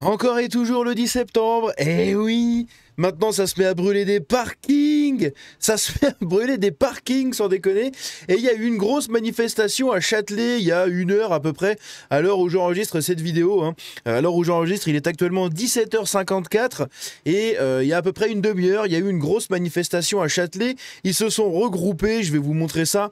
Encore et toujours le 10 septembre, eh oui, maintenant ça se met à brûler des parkings, ça se met à brûler des parkings sans déconner, et il y a eu une grosse manifestation à Châtelet il y a 1 heure à peu près, à l'heure où j'enregistre cette vidéo, hein. À l'heure où j'enregistre il est actuellement 17h54, et il y a à peu près une demi-heure, il y a eu une grosse manifestation à Châtelet, ils se sont regroupés, je vais vous montrer ça.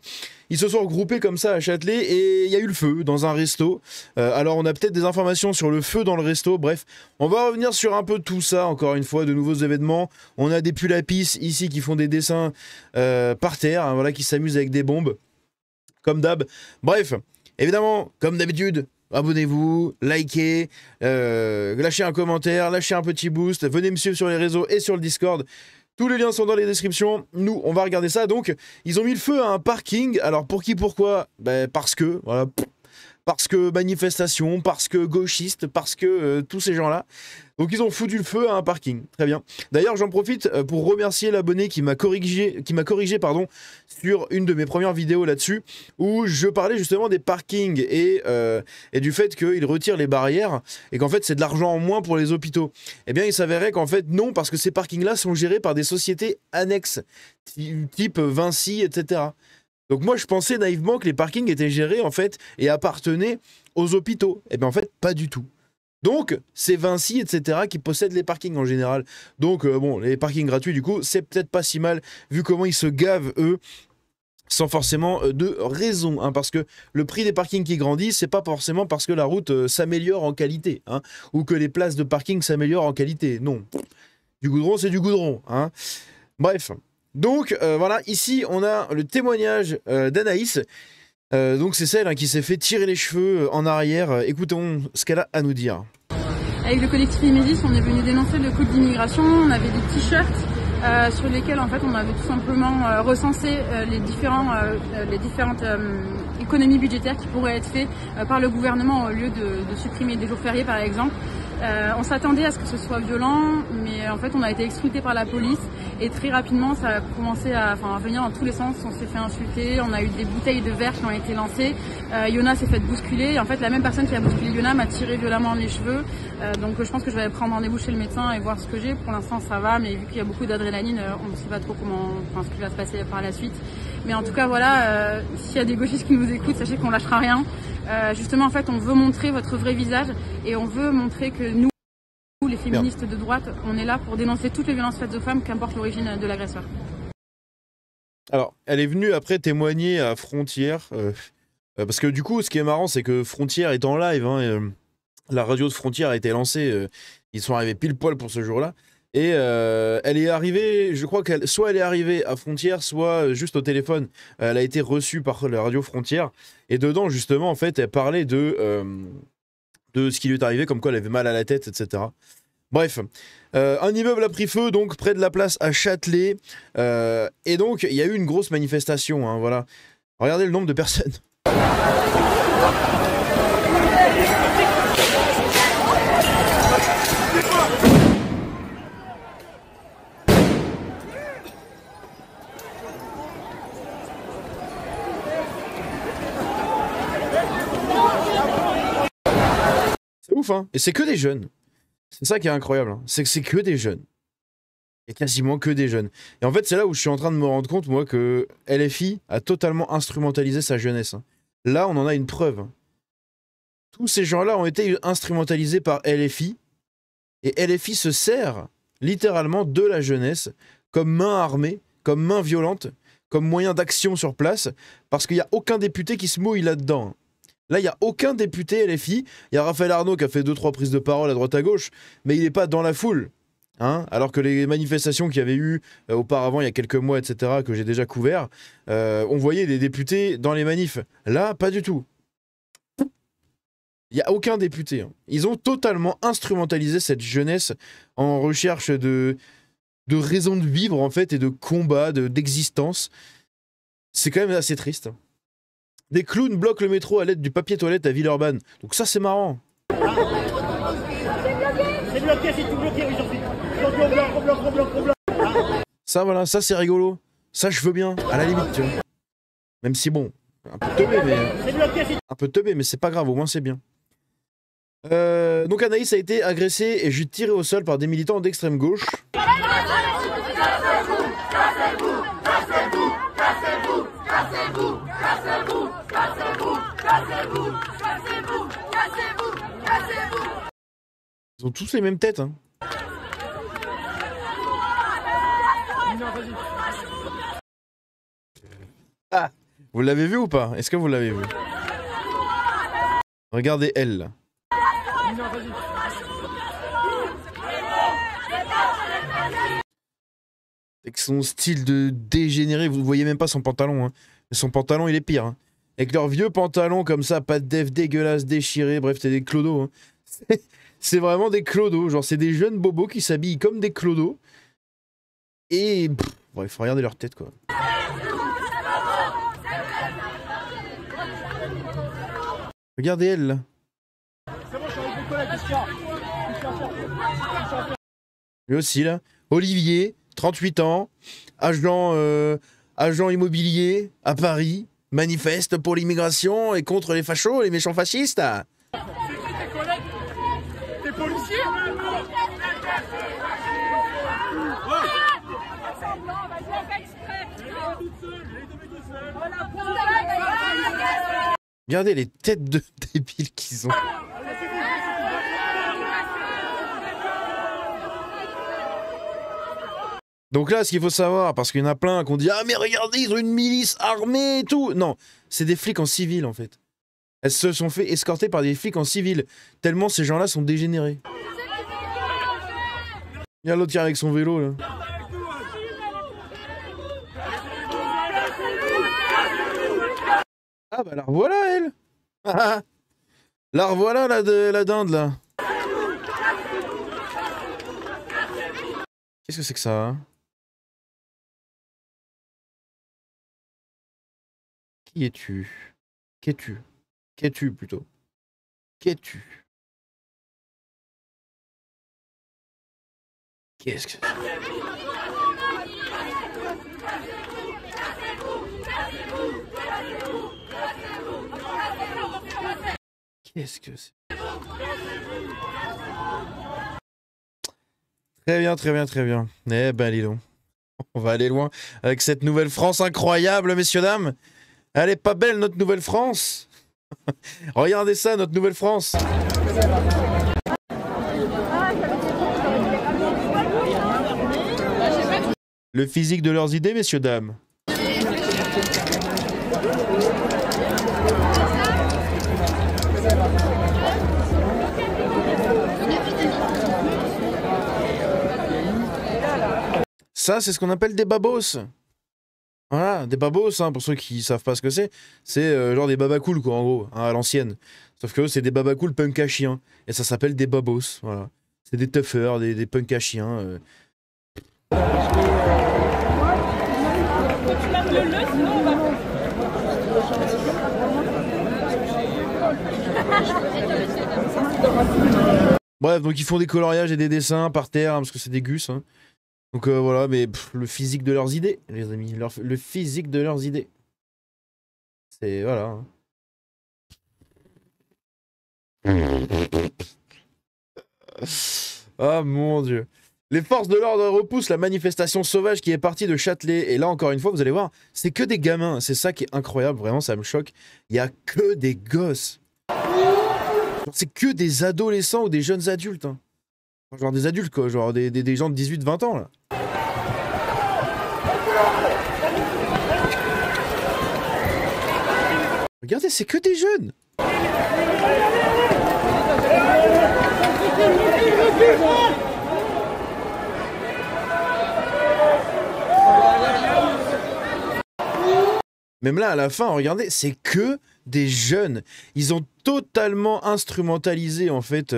Ils se sont regroupés comme ça à Châtelet et il y a eu le feu dans un resto. Alors on a peut-être des informations sur le feu dans le resto. Bref, on va revenir sur un peu tout ça, encore une fois, de nouveaux événements. On a des pulapis ici qui font des dessins par terre, hein, voilà, qui s'amusent avec des bombes, comme d'hab. Bref, évidemment, comme d'habitude, abonnez-vous, likez, lâchez un commentaire, lâchez un petit boost, venez me suivre sur les réseaux et sur le Discord. Tous les liens sont dans les descriptions. Nous, on va regarder ça. Donc, ils ont mis le feu à un parking. Alors, pour qui, pourquoi? Ben, parce que, voilà. Parce que manifestation, parce que gauchiste, parce que tous ces gens-là. Donc, ils ont foutu le feu à un parking. Très bien. D'ailleurs, j'en profite pour remercier l'abonné qui m'a corrigé, pardon, sur une de mes premières vidéos là-dessus, où je parlais justement des parkings et du fait qu'ils retirent les barrières et qu'en fait, c'est de l'argent en moins pour les hôpitaux. Eh bien, il s'avérait qu'en fait, non, parce que ces parkings-là sont gérés par des sociétés annexes, type Vinci, etc. Donc moi, je pensais naïvement que les parkings étaient gérés, en fait, et appartenaient aux hôpitaux. Eh bien, en fait, pas du tout. Donc, c'est Vinci, etc., qui possèdent les parkings en général. Donc, bon, les parkings gratuits, du coup, c'est peut-être pas si mal, vu comment ils se gavent, eux, sans forcément de raison, hein, parce que le prix des parkings qui grandit, c'est pas forcément parce que la route s'améliore en qualité, hein, ou que les places de parking s'améliorent en qualité. Non. Du goudron, c'est du goudron, hein. Bref. Donc voilà, ici on a le témoignage d'Anaïs. Donc c'est celle, hein, qui s'est fait tirer les cheveux en arrière. Écoutons ce qu'elle a à nous dire. Avec le collectif Imésis, on est venu dénoncer le coût de l'immigration. On avait des t-shirts sur lesquels en fait on avait tout simplement recensé les différentes économies budgétaires qui pourraient être faites par le gouvernement au lieu de supprimer des jours fériés par exemple. On s'attendait à ce que ce soit violent, mais en fait on a été excruté par la police et très rapidement ça a commencé à venir dans tous les sens. On s'est fait insulter, on a eu des bouteilles de verre qui ont été lancées. Yona s'est fait bousculer. Et en fait la même personne qui a bousculé Yona m'a tiré violemment les cheveux. Donc je pense que je vais prendre rendez-vous chez le médecin et voir ce que j'ai. Pour l'instant ça va, mais vu qu'il y a beaucoup d'adrénaline, on ne sait pas trop ce qui va se passer par la suite. Mais en tout cas voilà, s'il y a des gauchistes qui nous écoutent, sachez qu'on lâchera rien. Justement en fait on veut montrer votre vrai visage et on veut montrer que nous, les féministes de droite, on est là pour dénoncer toutes les violences faites aux femmes, qu'importe l'origine de l'agresseur. Alors, elle est venue après témoigner à Frontières, parce que du coup, ce qui est marrant, c'est que Frontières est en live, hein, la radio de Frontières a été lancée, ils sont arrivés pile poil pour ce jour-là, et elle est arrivée, je crois qu'elle soit elle est arrivée à Frontières, soit juste au téléphone, elle a été reçue par la radio Frontières, et dedans, justement, en fait, elle parlait de ce qui lui est arrivé, comme quoi elle avait mal à la tête, etc. Bref, un immeuble a pris feu, donc près de la place à Châtelet, et donc il y a eu une grosse manifestation, hein, voilà. Regardez le nombre de personnes. C'est ouf, hein, et c'est que des jeunes. C'est ça qui est incroyable, hein. C'est que c'est que des jeunes. Il y a quasiment que des jeunes. Et en fait, c'est là où je suis en train de me rendre compte, moi, que LFI a totalement instrumentalisé sa jeunesse, hein. Là, on en a une preuve, hein. Tous ces gens-là ont été instrumentalisés par LFI, et LFI se sert littéralement de la jeunesse comme main armée, comme main violente, comme moyen d'action sur place, parce qu'il n'y a aucun député qui se mouille là-dedans, hein. Là, il n'y a aucun député LFI. Il y a Raphaël Arnaud qui a fait 2-3 prises de parole à droite à gauche, mais il n'est pas dans la foule, hein. Alors que les manifestations qu'il y avait eu auparavant, il y a quelques mois, etc., que j'ai déjà couvert, on voyait des députés dans les manifs. Là, pas du tout. Il n'y a aucun député, hein. Ils ont totalement instrumentalisé cette jeunesse en recherche de raison de vivre, en fait, et de combat, d'existence. C'est quand même assez triste. Des clowns bloquent le métro à l'aide du papier toilette à Villeurbanne. Donc ça, c'est marrant. C'est bloqué, c'est tout bloqué aujourd'hui. Bloc. Ça, voilà, ça, c'est rigolo. Ça, je veux bien, à la limite, tu vois. Même si, bon, un peu teubé, mais c'est pas grave, au moins, c'est bien. Donc Anaïs a été agressée et juste tirée au sol par des militants d'extrême gauche. Ils ont tous les mêmes têtes, hein. Ah, vous l'avez vu ou pas? Est-ce que vous l'avez vu? Regardez elle là. Avec son style de dégénéré, vous ne voyez même pas son pantalon, hein. Son pantalon il est pire, hein. Avec leurs vieux pantalons comme ça, pas de def dégueulasse, déchirés, bref, c'est des clodos, hein. C'est vraiment des clodos, genre c'est des jeunes bobos qui s'habillent comme des clodos. Et bref, regardez leur tête quoi. Regardez elle là. Lui aussi là. Olivier, 38 ans, agent immobilier à Paris, manifeste pour l'immigration et contre les fachos, les méchants fascistes. C'est qui tes collègues? Tes policiers? Regardez les têtes de débiles qu'ils ont. Donc là, ce qu'il faut savoir, parce qu'il y en a plein qui ont dit « Ah mais regardez, ils ont une milice armée et tout !» Non, c'est des flics en civil en fait. Elles se sont fait escorter par des flics en civil, tellement ces gens-là sont dégénérés. Il y a l'autre qui est avec son vélo là. Ah bah la revoilà elle. La revoilà la dinde là. Qu'est-ce que c'est que ça hein? Qui es-tu? Qu'es-tu? Qu'es-tu plutôt? Qu'es-tu? Qu'est-ce que c'est? Qu'est-ce que c'est? Très bien, très bien, très bien. Eh ben, dis donc. On va aller loin avec cette nouvelle France incroyable, messieurs, dames. Elle est pas belle, notre nouvelle France. Regardez ça, notre nouvelle France. Le physique de leurs idées, messieurs, dames. Ça, c'est ce qu'on appelle des babos. Voilà, des babos, hein, pour ceux qui savent pas ce que c'est. C'est genre des babacools, quoi, en gros, hein, à l'ancienne. Sauf que c'est des babacools punk à chiens. Et ça s'appelle des babos, voilà. C'est des toughers, des punk à chiens. Bref, donc ils font des coloriages et des dessins par terre, hein, parce que c'est des gus, hein. Donc voilà, mais le physique de leurs idées, les amis. Le physique de leurs idées. C'est... voilà. Ah mon dieu. Les forces de l'ordre repoussent la manifestation sauvage qui est partie de Châtelet. Et là, encore une fois, vous allez voir, c'est que des gamins. C'est ça qui est incroyable, vraiment, ça me choque. Il y a que des gosses. C'est que des adolescents ou des jeunes adultes, hein. Genre des adultes, quoi. Genre des gens de 18-20 ans, là. Regardez, c'est que des jeunes. Même là, à la fin, regardez, c'est que des jeunes. Ils ont totalement instrumentalisé, en fait,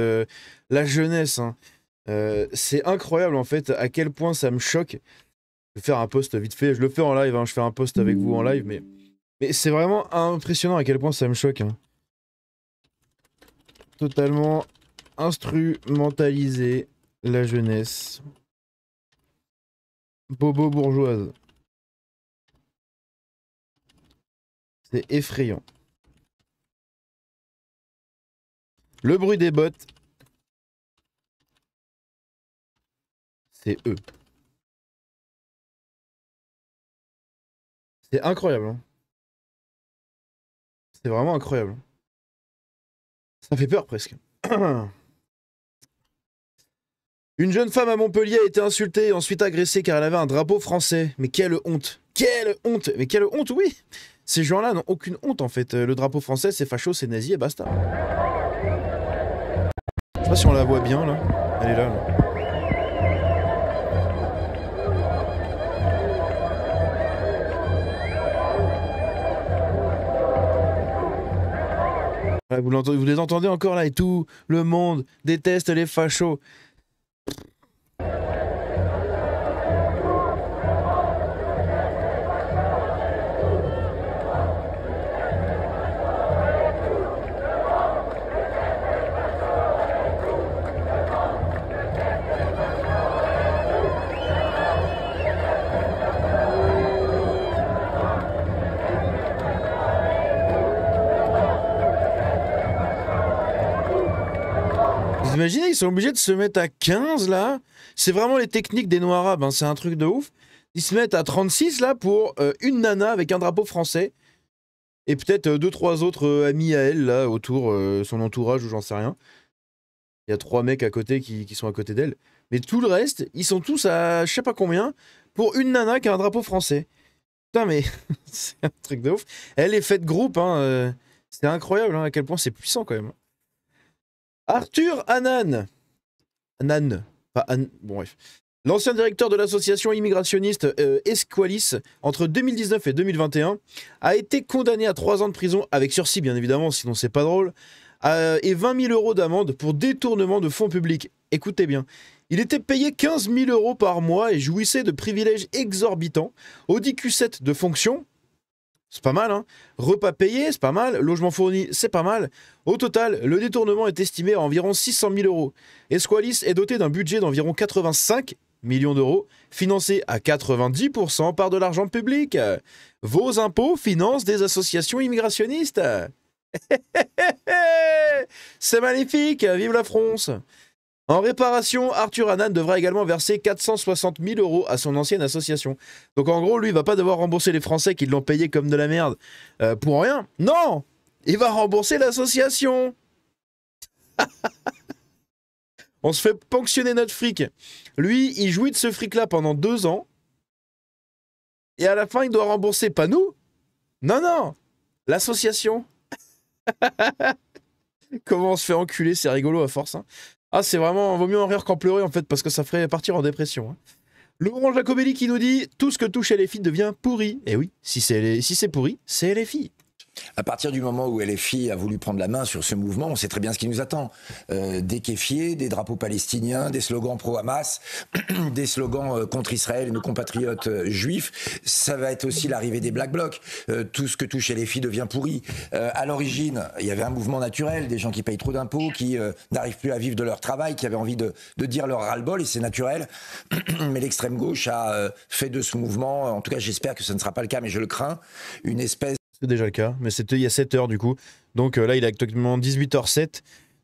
la jeunesse, hein. C'est incroyable, en fait, à quel point ça me choque. Je vais faire un post vite fait. Je le fais en live, hein. Je fais un post avec vous en live, mais c'est vraiment impressionnant à quel point ça me choque, hein. Totalement instrumentaliser la jeunesse. Bobo bourgeoise. C'est effrayant. Le bruit des bottes. C'est eux. C'est incroyable. Hein. C'est vraiment incroyable. Ça fait peur presque. Une jeune femme à Montpellier a été insultée et ensuite agressée car elle avait un drapeau français. Mais quelle honte! Quelle honte! Mais quelle honte, oui! Ces gens-là n'ont aucune honte en fait. Le drapeau français, c'est facho, c'est nazi et basta. Je sais pas si on la voit bien là. Elle est là. Ouais, vous les entendez encore là et tout le monde déteste les fachos. Vous imaginez, ils sont obligés de se mettre à 15 là. C'est vraiment les techniques des noirs arabes, hein. C'est un truc de ouf. Ils se mettent à 36 là pour une nana avec un drapeau français. Et peut-être 2-3 autres amis à elle là autour, son entourage ou j'en sais rien. Il y a 3 mecs à côté qui sont à côté d'elle. Mais tout le reste, ils sont tous à je sais pas combien pour une nana qui a un drapeau français. Putain mais c'est un truc de ouf. Elle est faite groupe, hein. C'est incroyable hein, à quel point c'est puissant quand même. Arthur Hanan. Hanan. Pas An... Bon, bref. L'ancien directeur de l'association immigrationniste Esqualis, entre 2019 et 2021, a été condamné à 3 ans de prison, avec sursis bien évidemment, sinon c'est pas drôle, et 20 000 € d'amende pour détournement de fonds publics. Écoutez bien. Il était payé 15 000 € par mois et jouissait de privilèges exorbitants. Audi Q7 de fonction. C'est pas mal, hein. Repas payés, c'est pas mal. Logement fourni, c'est pas mal. Au total, le détournement est estimé à environ 600 000 €. Esqualis est doté d'un budget d'environ 85 millions d'euros, financé à 90% par de l'argent public. Vos impôts financent des associations immigrationnistes. C'est magnifique, vive la France. En réparation, Arthur Hanan devra également verser 460 000 € à son ancienne association. Donc en gros, lui, il va pas devoir rembourser les Français qui l'ont payé comme de la merde pour rien. Non, il va rembourser l'association. On se fait ponctionner notre fric. Lui, il jouit de ce fric-là pendant 2 ans. Et à la fin, il doit rembourser, pas nous. Non, non, l'association. Comment on se fait enculer, c'est rigolo à force, hein. Ah, c'est vraiment... Vaut mieux en rire qu'en pleurer, en fait, parce que ça ferait partir en dépression. Hein. Laurent Jacobelli qui nous dit « Tout ce que touche LFI devient pourri ». Et oui, si c'est pourri, c'est LFI. À partir du moment où LFI a voulu prendre la main sur ce mouvement, on sait très bien ce qui nous attend. Des kéfiers, des drapeaux palestiniens, des slogans pro-Hamas, des slogans contre Israël et nos compatriotes juifs. Ça va être aussi l'arrivée des Black Blocs. Tout ce que touche LFI devient pourri. À l'origine, il y avait un mouvement naturel, des gens qui payent trop d'impôts, qui n'arrivent plus à vivre de leur travail, qui avaient envie de dire leur ras-le-bol, et c'est naturel. Mais l'extrême gauche a fait de ce mouvement, en tout cas j'espère que ce ne sera pas le cas, mais je le crains, une espèce... C'est déjà le cas, mais c'était il y a 7 heures du coup. Donc là, il est actuellement 18h07.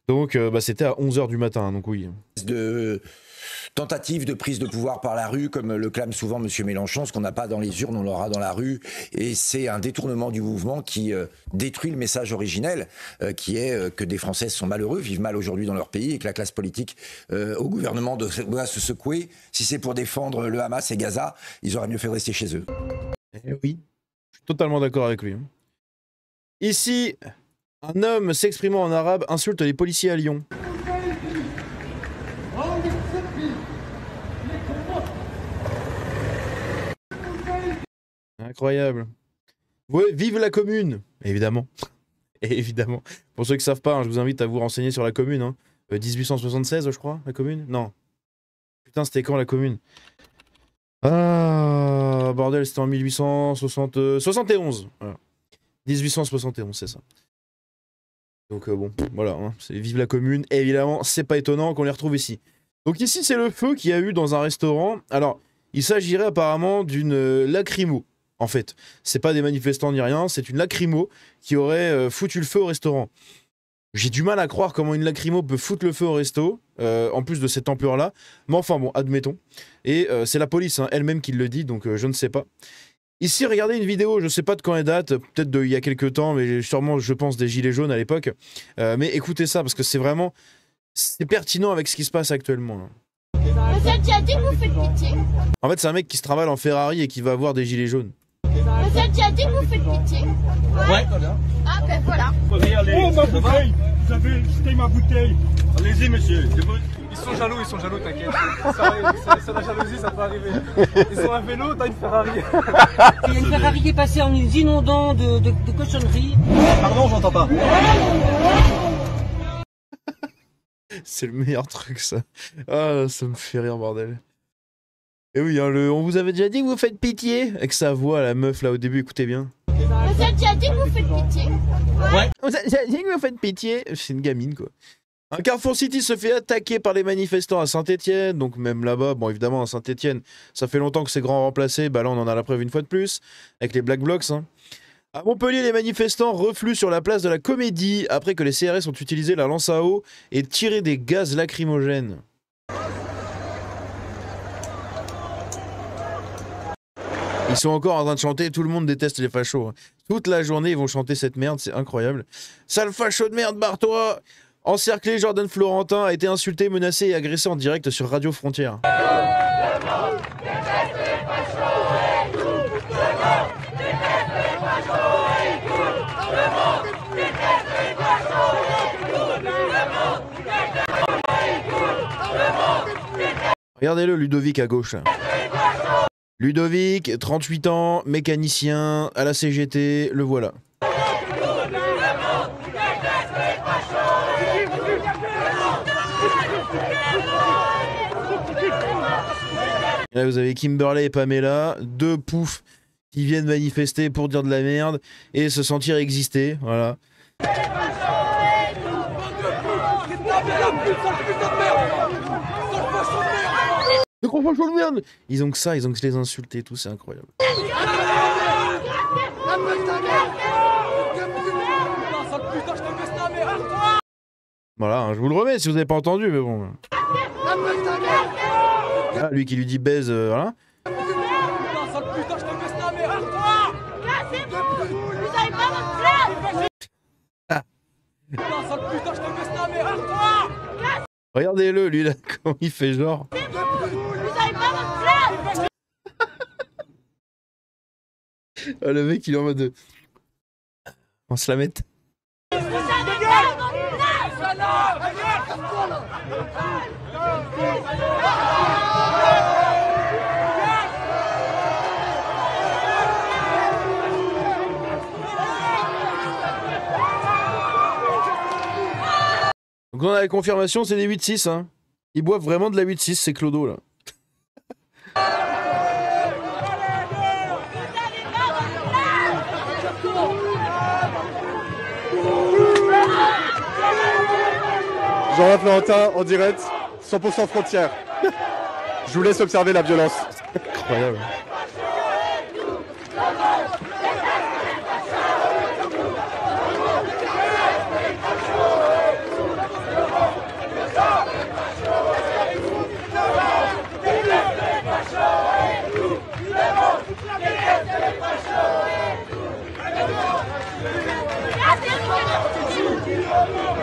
Donc c'était à 11h du matin, donc oui. De tentative de prise de pouvoir par la rue, comme le clame souvent M. Mélenchon. Ce qu'on n'a pas dans les urnes, on l'aura dans la rue. Et c'est un détournement du mouvement qui détruit le message originel, qui est que des Français sont malheureux, vivent mal aujourd'hui dans leur pays, et que la classe politique au gouvernement doit se secouer. Si c'est pour défendre le Hamas et Gaza, ils auraient mieux fait de rester chez eux. Eh oui. Totalement d'accord avec lui. Ici, un homme s'exprimant en arabe insulte les policiers à Lyon. Incroyable. Ouais, vive la commune, évidemment. Évidemment. Pour ceux qui ne savent pas, hein, je vous invite à vous renseigner sur la commune. Hein. 1876, je crois, la commune. Non. Putain, c'était quand la commune? Ah, bordel, c'était en 1871. Voilà. 1871, c'est ça. Donc bon, voilà, hein, c'est vive la commune. Et évidemment, c'est pas étonnant qu'on les retrouve ici. Donc ici, c'est le feu qu'il y a eu dans un restaurant. Alors, il s'agirait apparemment d'une lacrymo, en fait. C'est pas des manifestants ni rien, c'est une lacrymo qui aurait foutu le feu au restaurant. J'ai du mal à croire comment une lacrymo peut foutre le feu au resto, en plus de cette ampleur-là. Mais enfin bon, admettons. Et c'est la police hein, elle-même qui le dit, donc je ne sais pas. Ici, regardez une vidéo, je ne sais pas de quand elle date, peut-être d'il y a quelques temps, mais sûrement, je pense, des gilets jaunes à l'époque. Mais écoutez ça, parce que c'est vraiment... C'est pertinent avec ce qui se passe actuellement. Là. Vous êtes déjà dit que vous faites pitié. En fait, c'est un mec qui se travaille en Ferrari et qui va avoir des gilets jaunes. Vous êtes déjà dit que vous faites pitié. Ouais. Ah ben voilà. Oh ma bouteille. Vous avez jeté ma bouteille. Allez-y monsieur. Ils sont jaloux, t'inquiète. C'est la jalousie, ça peut arriver. Ils ont un vélo, t'as une Ferrari. Il y a une Ferrari qui est passée en nous inondant de cochonneries. Pardon, j'entends pas. C'est le meilleur truc, ça. Ah, ça me fait rire, bordel. Et oui, hein, on vous avait déjà dit que vous faites pitié. Avec sa voix, la meuf, là, au début, écoutez bien. Vous êtes déjà dit que vous faites pitié. Ouais. Vous avez déjà dit que vous faites pitié. C'est une gamine, quoi. Un Carrefour City se fait attaquer par les manifestants à Saint-Etienne, donc même là-bas, bon évidemment à Saint-Etienne, ça fait longtemps que c'est grand remplacé, bah là on en a la preuve une fois de plus, avec les Black Blocs. Hein. À Montpellier, les manifestants refluent sur la place de la Comédie après que les CRS ont utilisé la lance à eau et tiré des gaz lacrymogènes. Ils sont encore en train de chanter, tout le monde déteste les fachos. Toute la journée ils vont chanter cette merde, c'est incroyable. Sale facho de merde, barre-toi! Encerclé, Jordan Florentin a été insulté, menacé et agressé en direct sur Radio Frontière. Regardez-le, Ludovic à gauche. Ludovic, 38 ans, mécanicien, à la CGT, le voilà. Et là, vous avez Kimberley et Pamela, deux poufs qui viennent manifester pour dire de la merde et se sentir exister, voilà. Le gros facho de merde! Ils ont que ça, ils ont que les insulter et tout, c'est incroyable. Voilà, hein, je vous le remets si vous n'avez pas entendu, mais bon. Ah, lui qui lui dit baise, voilà. Ah. Regardez-le, lui là, comment il fait genre. Ah, le mec il est en mode. On se la mette. Donc on a la confirmation, c'est des 8-6. Hein. Ils boivent vraiment de la 8-6, c'est Clodo là. Jean-Marc Florentin en direct, 100% Frontière. Je vous laisse observer la violence. Incroyable.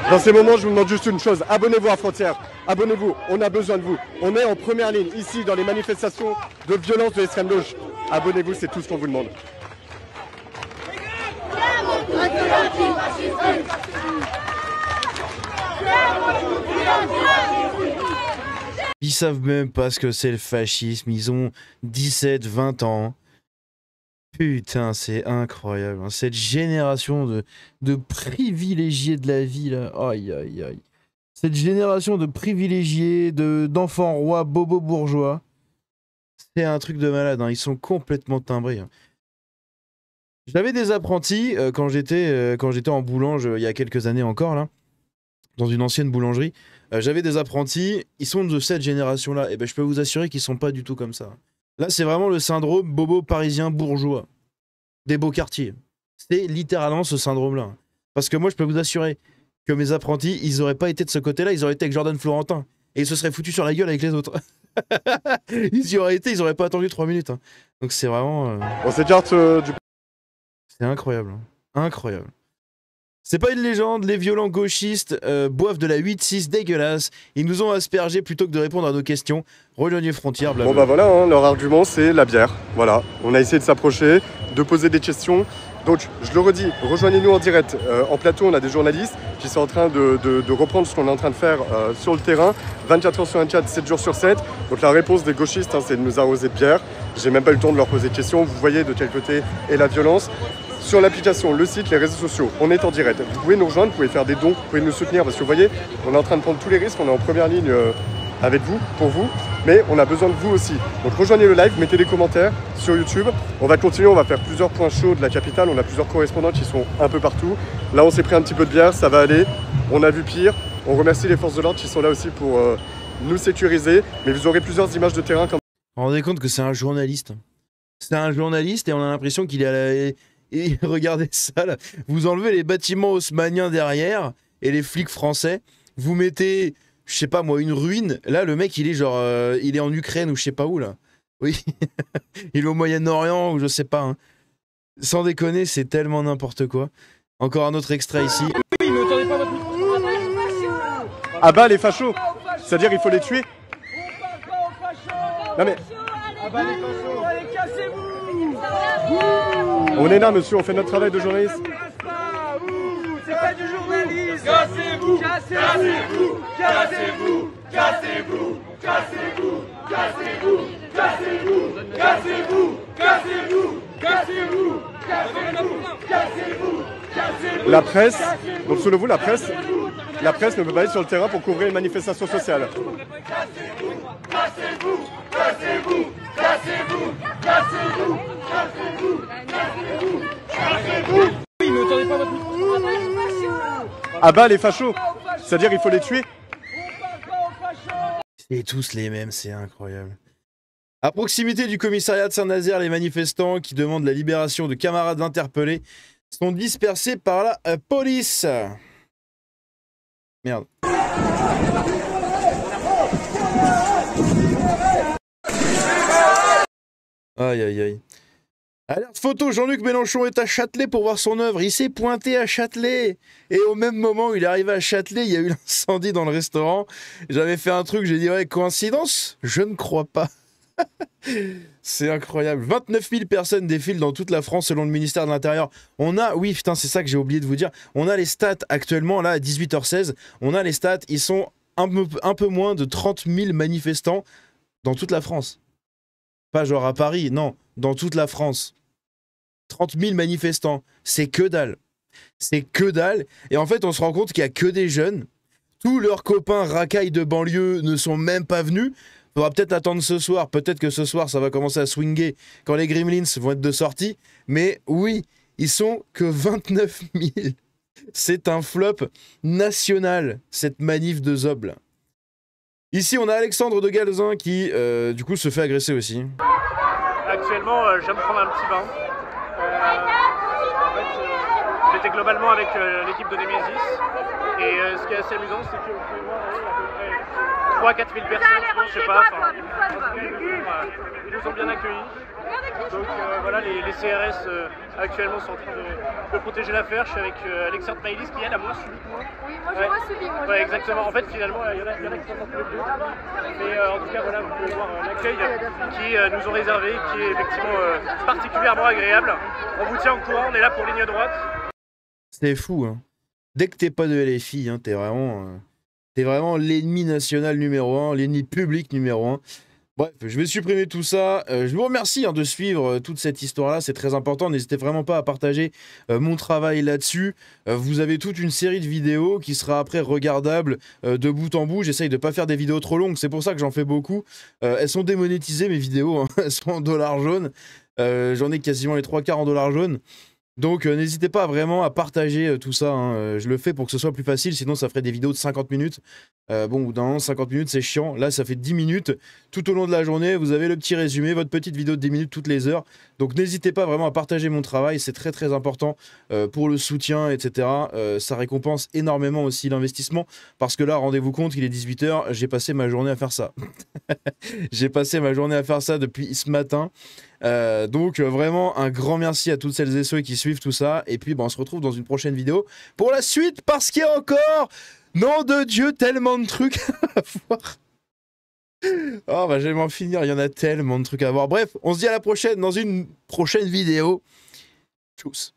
Dans ces moments, je vous demande juste une chose, abonnez-vous à Frontière, abonnez-vous, on a besoin de vous. On est en première ligne, ici, dans les manifestations de violence de l'extrême gauche. Abonnez-vous, c'est tout ce qu'on vous demande. Ils savent même pas ce que c'est le fascisme, ils ont 17, 20 ans. Putain, c'est incroyable. Hein. Cette génération de privilégiés de la vie, là. Aïe, aïe, aïe. Cette génération de privilégiés, d'enfants rois, bobos bourgeois. C'est un truc de malade. Hein. Ils sont complètement timbrés. Hein. J'avais des apprentis quand j'étais en boulange, il y a quelques années encore, là. Dans une ancienne boulangerie. J'avais des apprentis. Ils sont de cette génération-là. Et ben, je peux vous assurer qu'ils sont pas du tout comme ça. Là, c'est vraiment le syndrome bobo parisien bourgeois des beaux quartiers. C'est littéralement ce syndrome-là. Parce que moi, je peux vous assurer, que mes apprentis, ils auraient pas été de ce côté-là, ils auraient été avec Jordan Florentin. Et ils se seraient foutus sur la gueule avec les autres. Ils y auraient été, ils auraient pas attendu 3 minutes. Hein. Donc c'est vraiment... On s'écarte du... C'est incroyable. Hein. Incroyable. C'est pas une légende, les violents gauchistes boivent de la 8-6 dégueulasse. Ils nous ont aspergés plutôt que de répondre à nos questions. Rejoignez Frontières, blablabla. Bon bah voilà, hein, leur argument c'est la bière. Voilà, on a essayé de s'approcher, de poser des questions. Donc je le redis, rejoignez-nous en direct. En plateau, on a des journalistes qui sont en train de reprendre ce qu'on est en train de faire sur le terrain. 24 heures sur 24, 7 jours sur 7. Donc la réponse des gauchistes, hein, c'est de nous arroser de bière. J'ai même pas eu le temps de leur poser de questions. Vous voyez de quel côté est la violence. Sur l'application, le site, les réseaux sociaux, on est en direct. Vous pouvez nous rejoindre, vous pouvez faire des dons, vous pouvez nous soutenir parce que vous voyez, on est en train de prendre tous les risques, on est en première ligne avec vous, pour vous, mais on a besoin de vous aussi. Donc rejoignez le live, mettez des commentaires sur YouTube. On va continuer, on va faire plusieurs points chauds de la capitale, on a plusieurs correspondants qui sont un peu partout. Là, on s'est pris un petit peu de bière, ça va aller. On a vu pire. On remercie les forces de l'ordre qui sont là aussi pour nous sécuriser, mais vous aurez plusieurs images de terrain. Vous vous rendez compte que c'est un journaliste. C'est un journaliste et on a l'impression qu'il est à la... Et regardez ça là, vous enlevez les bâtiments haussmanniens derrière et les flics français, vous mettez, je sais pas moi, une ruine. Là le mec il est genre, il est en Ukraine ou je sais pas où là. Oui, il est au Moyen-Orient ou je sais pas. Hein. Sans déconner, c'est tellement n'importe quoi. Encore un autre extrait ici. Oui, mais attendez pas votre micro. Ah bah les fachos, c'est-à-dire il faut les tuer. Non mais... Ah bah les fachos, allez cassez-vous. On est là monsieur, on fait notre travail de journaliste. C'est pas du journalisme. Cassez-vous, cassez-vous, cassez-vous, cassez-vous, cassez-vous, cassez-vous, cassez-vous, cassez-vous, cassez-vous, cassez-vous, cassez-vous, cassez-vous. La presse, donc selon vous la presse ne peut pas aller sur le terrain pour couvrir une manifestation sociale. Cassez-vous, cassez-vous, cassez-vous, cassez-vous, cassez-vous, cassez-vous, cassez-vous, cassez-vous. Oui, mais attendez pas votre micro. Ah bah les fachos, c'est-à-dire il faut les tuer. C'est tous les mêmes, c'est incroyable. À proximité du commissariat de Saint-Nazaire, les manifestants qui demandent la libération de camarades interpellés sont dispersés par la police. Merde. Aïe aïe aïe. Alerte photo, Jean-Luc Mélenchon est à Châtelet pour voir son œuvre. Il s'est pointé à Châtelet. Et au même moment où il est arrivé à Châtelet, il y a eu l'incendie dans le restaurant. J'avais fait un truc, j'ai dit ouais, coïncidence? Je ne crois pas. C'est incroyable. 29 000 personnes défilent dans toute la France selon le ministère de l'Intérieur. On a, oui putain c'est ça que j'ai oublié de vous dire, on a les stats actuellement là à 18h16, on a les stats, ils sont un peu moins de 30 000 manifestants dans toute la France. Pas genre à Paris, non, dans toute la France. 30 000 manifestants, c'est que dalle. C'est que dalle. Et en fait on se rend compte qu'il n'y a que des jeunes. Tous leurs copains racailles de banlieue ne sont même pas venus. Faudra peut-être attendre ce soir, peut-être que ce soir ça va commencer à swinger quand les Gremlins vont être de sortie, mais oui, ils sont que 29 000. C'est un flop national, cette manif de Zob. Ici on a Alexandre de Galzin qui du coup se fait agresser aussi. Actuellement je viens de prendre un petit bain. En fait j'étais globalement avec l'équipe de Nemesis et ce qui est assez amusant c'est que vous pouvez voir à peu près 3-4 000 personnes, je sais pas, enfin, ils nous ont bien accueillis. Donc voilà, les CRS actuellement sont en train de protéger l'affaire. Je suis avec Alexandre Maïlis qui elle a moins subi que moi. Oui, moi j'ai moins subi. Ouais, exactement. En fait, finalement, il y en a qui sont un peu plus. Mais en tout cas, voilà, vous pouvez voir l'accueil qui nous ont réservé, qui est effectivement particulièrement agréable. On vous tient au courant, on est là pour ligne droite. C'est fou, hein. Dès que t'es pas de LFI, hein, t'es vraiment l'ennemi national numéro 1, l'ennemi public numéro 1. Bref, je vais supprimer tout ça. Je vous remercie hein, de suivre toute cette histoire-là, c'est très important. N'hésitez vraiment pas à partager mon travail là-dessus. Vous avez toute une série de vidéos qui sera après regardable de bout en bout. J'essaye de pas faire des vidéos trop longues, c'est pour ça que j'en fais beaucoup. Elles sont démonétisées mes vidéos, hein. Elles sont en dollars jaunes. J'en ai quasiment les 3/4 en dollars jaunes. Donc n'hésitez pas vraiment à partager tout ça, hein. Je le fais pour que ce soit plus facile, sinon ça ferait des vidéos de 50 minutes. Bon, au bout d'un moment, 50 minutes c'est chiant. Là ça fait 10 minutes. Tout au long de la journée, vous avez le petit résumé, votre petite vidéo de 10 minutes toutes les heures. Donc n'hésitez pas vraiment à partager mon travail, c'est très très important pour le soutien, etc. Ça récompense énormément aussi l'investissement. Parce que là, rendez-vous compte, il est 18 h, j'ai passé ma journée à faire ça. J'ai passé ma journée à faire ça depuis ce matin. Donc vraiment un grand merci à toutes celles et ceux qui suivent tout ça. Et puis on se retrouve dans une prochaine vidéo pour la suite, parce qu'il y a encore, nom de Dieu, tellement de trucs à voir. Oh bah je vais m'en finir, il y en a tellement de trucs à voir. Bref, on se dit à la prochaine dans une prochaine vidéo. Tchuss.